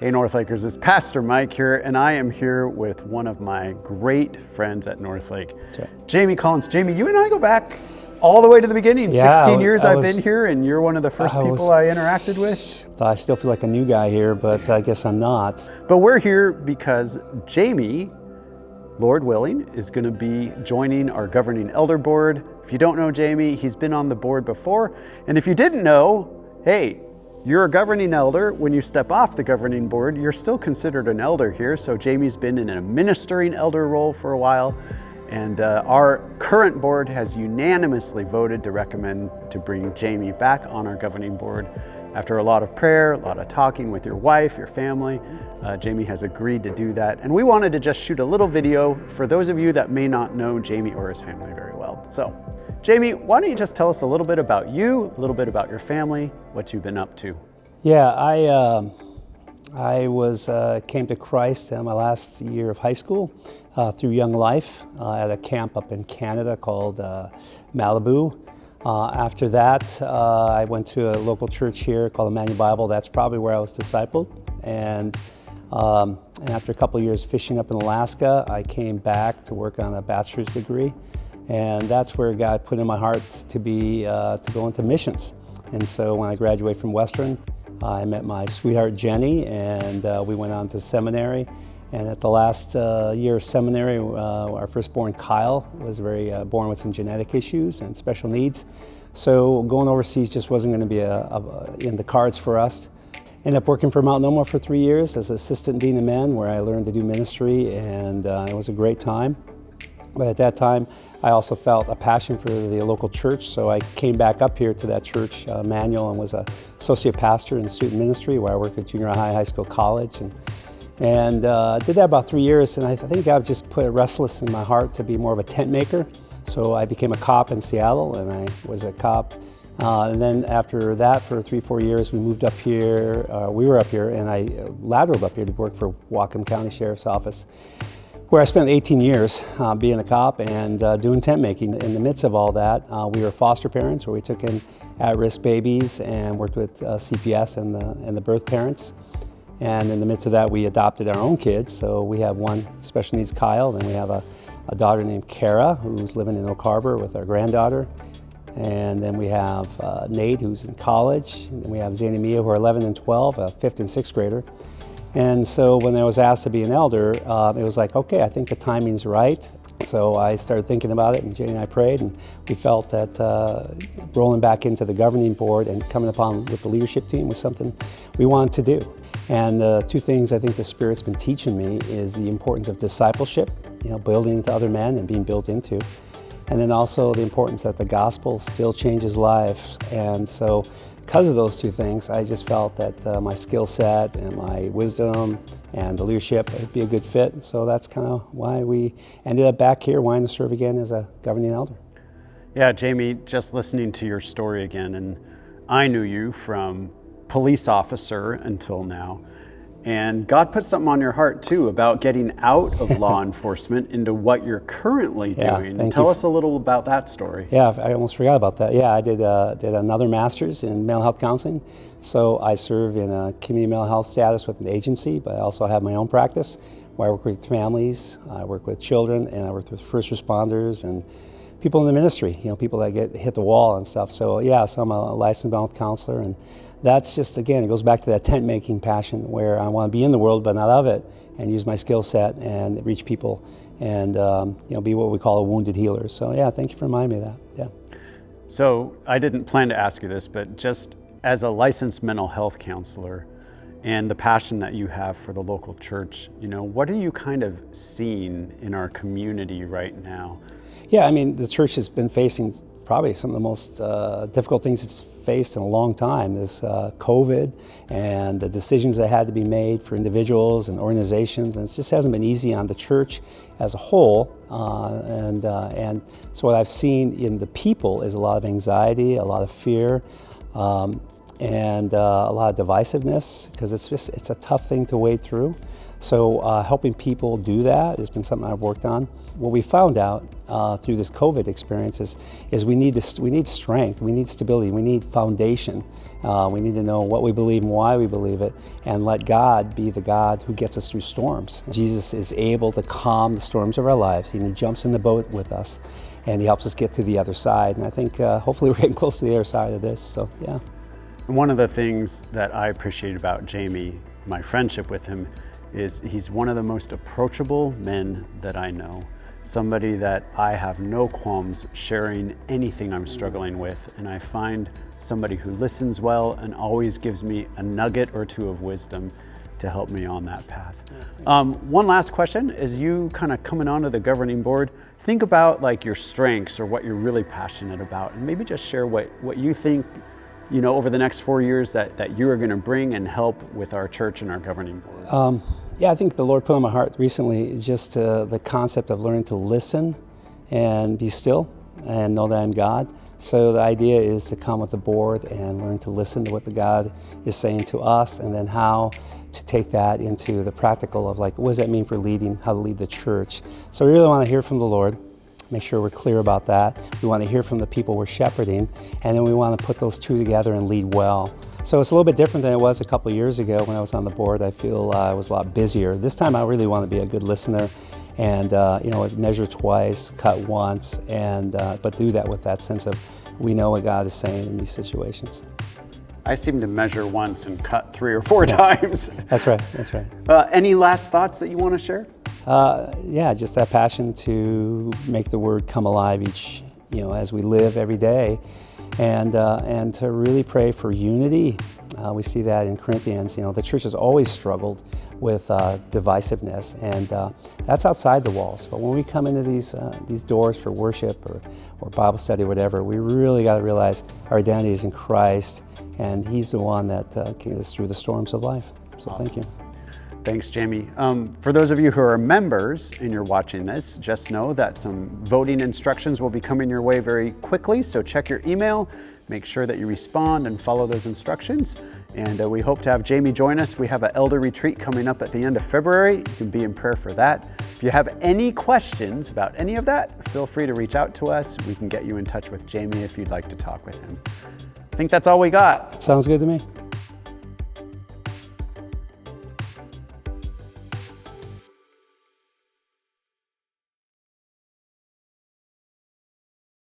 Hey Northlakers, it's Pastor Mike here, and I am here with one of my great friends at Northlake, right. Jamie Collins. Jamie, you and I go back all the way to the beginning. Yeah, 16 years I've been here, and you're one of the first people I interacted with. I still feel like a new guy here, but I guess I'm not. But we're here because Jamie, Lord willing, is going to be joining our governing elder board. If you don't know Jamie, he's been on the board before. And if you didn't know, hey, you're a governing elder. When you step off the governing board, you're still considered an elder here. So Jamie's been in a ministering elder role for a while. And our current board has unanimously voted to recommend to bring Jamie back on our governing board. After a lot of prayer, a lot of talking with your wife, your family, Jamie has agreed to do that. And we wanted to just shoot a little video for those of you that may not know Jamie or his family very well. So, Jamie, why don't you just tell us a little bit about you, a little bit about your family, what you've been up to? Yeah, I came to Christ in my last year of high school through Young Life at a camp up in Canada called Malibu. After that, I went to a local church here called Emmanuel Bible. That's probably where I was discipled. And after a couple of years fishing up in Alaska, I came back to work on a bachelor's degree. And that's where God put in my heart to go into missions. And so when I graduated from Western, I met my sweetheart Jenny, and we went on to seminary. And at the last year of seminary, our firstborn Kyle was born with some genetic issues and special needs. So going overseas just wasn't going to be in the cards for us. Ended up working for Mount Noma for 3 years as assistant dean of men, where I learned to do ministry, and it was a great time. But at that time, I also felt a passion for the local church, so I came back up here to that church, Emmanuel, and was an associate pastor in student ministry, where I worked at junior high, high school, college, and did that about 3 years. And I think God just put a restless in my heart to be more of a tent maker. So I became a cop in Seattle, and I was a cop. And then after that, for 3-4 years, we moved up here. We were up here, and I lateraled up here to work for Whatcom County Sheriff's Office, where I spent 18 years being a cop and doing tent making. In the midst of all that, we were foster parents, where we took in at-risk babies and worked with CPS and the birth parents. And in the midst of that, we adopted our own kids. So we have one special needs, Kyle, then we have a daughter named Kara, who's living in Oak Harbor with our granddaughter. And then we have Nate, who's in college. And then we have Zane and Mia, who are 11 and 12, a 5th and 6th grader. And so when I was asked to be an elder, it was like, okay, I think the timing's right. So I started thinking about it, and Jane and I prayed, and we felt that rolling back into the governing board and coming upon with the leadership team was something we wanted to do. And the two things I think the Spirit's been teaching me is the importance of discipleship, building into other men and being built into. And then also the importance that the gospel still changes lives. And so because of those two things, I just felt that my skill set and my wisdom and the leadership would be a good fit. So that's kind of why we ended up back here wanting to serve again as a governing elder. Yeah, Jamie, just listening to your story again, and I knew you from police officer until now. And God put something on your heart too about getting out of law enforcement into what you're currently doing. Tell us a little about that story. Yeah, I almost forgot about that. Yeah, I did another master's in mental health counseling. So I serve in a community mental health status with an agency, but I also have my own practice where I work with families, I work with children, and I work with first responders and people in the ministry, people that get hit the wall and stuff. So yeah, so I'm a licensed mental health counselor, and that's just, again, it goes back to that tent making passion where I want to be in the world but not of it, and use my skill set and reach people and be what we call a wounded healer. So yeah, thank you for reminding me of that. Yeah. So I didn't plan to ask you this, but just as a licensed mental health counselor and the passion that you have for the local church, what are you kind of seeing in our community right now? Yeah, I mean, the church has been facing probably some of the most difficult things it's faced in a long time. This COVID and the decisions that had to be made for individuals and organizations, and it just hasn't been easy on the church as a whole. And so what I've seen in the people is a lot of anxiety, a lot of fear. and a lot of divisiveness, because it's a tough thing to wade through. So helping people do that has been something I've worked on. What we found out through this COVID experience is we need strength, we need stability, we need foundation. We need to know what we believe and why we believe it, and let God be the God who gets us through storms. Jesus is able to calm the storms of our lives, and he jumps in the boat with us, and he helps us get to the other side. And I think hopefully we're getting close to the other side of this, so yeah. One of the things that I appreciate about Jamie, my friendship with him, is he's one of the most approachable men that I know. Somebody that I have no qualms sharing anything I'm struggling with, and I find somebody who listens well and always gives me a nugget or two of wisdom to help me on that path. One last question, as you kind of coming onto the governing board, think about like your strengths or what you're really passionate about, and maybe just share what you think, you know, over the next 4 years that you are going to bring and help with our church and our governing board. Yeah, I think the Lord put on my heart recently just the concept of learning to listen and be still and know that I'm God. So the idea is to come with the board and learn to listen to what the God is saying to us, and then how to take that into the practical of like, what does that mean for leading, how to lead the church. So we really want to hear from the Lord, make sure we're clear about that. We want to hear from the people we're shepherding, and then we want to put those two together and lead well. So it's a little bit different than it was a couple of years ago when I was on the board. I feel I was a lot busier. This time I really want to be a good listener and measure twice, cut once, and but do that with that sense of we know what God is saying in these situations. I seem to measure once and cut 3 or 4 times. That's right, that's right. Any last thoughts that you want to share? Yeah, just that passion to make the word come alive as we live every day, and to really pray for unity. We see that in Corinthians. The church has always struggled with divisiveness, and that's outside the walls. But when we come into these doors for worship or Bible study or whatever, we really got to realize our identity is in Christ, and He's the one that can get us through the storms of life. So Awesome. Thank you. Thanks, Jamie. For those of you who are members and you're watching this, just know that some voting instructions will be coming your way very quickly, so check your email, make sure that you respond and follow those instructions. And we hope to have Jamie join us. We have an elder retreat coming up at the end of February. You can be in prayer for that. If you have any questions about any of that, feel free to reach out to us. We can get you in touch with Jamie if you'd like to talk with him. I think that's all we got. Sounds good to me.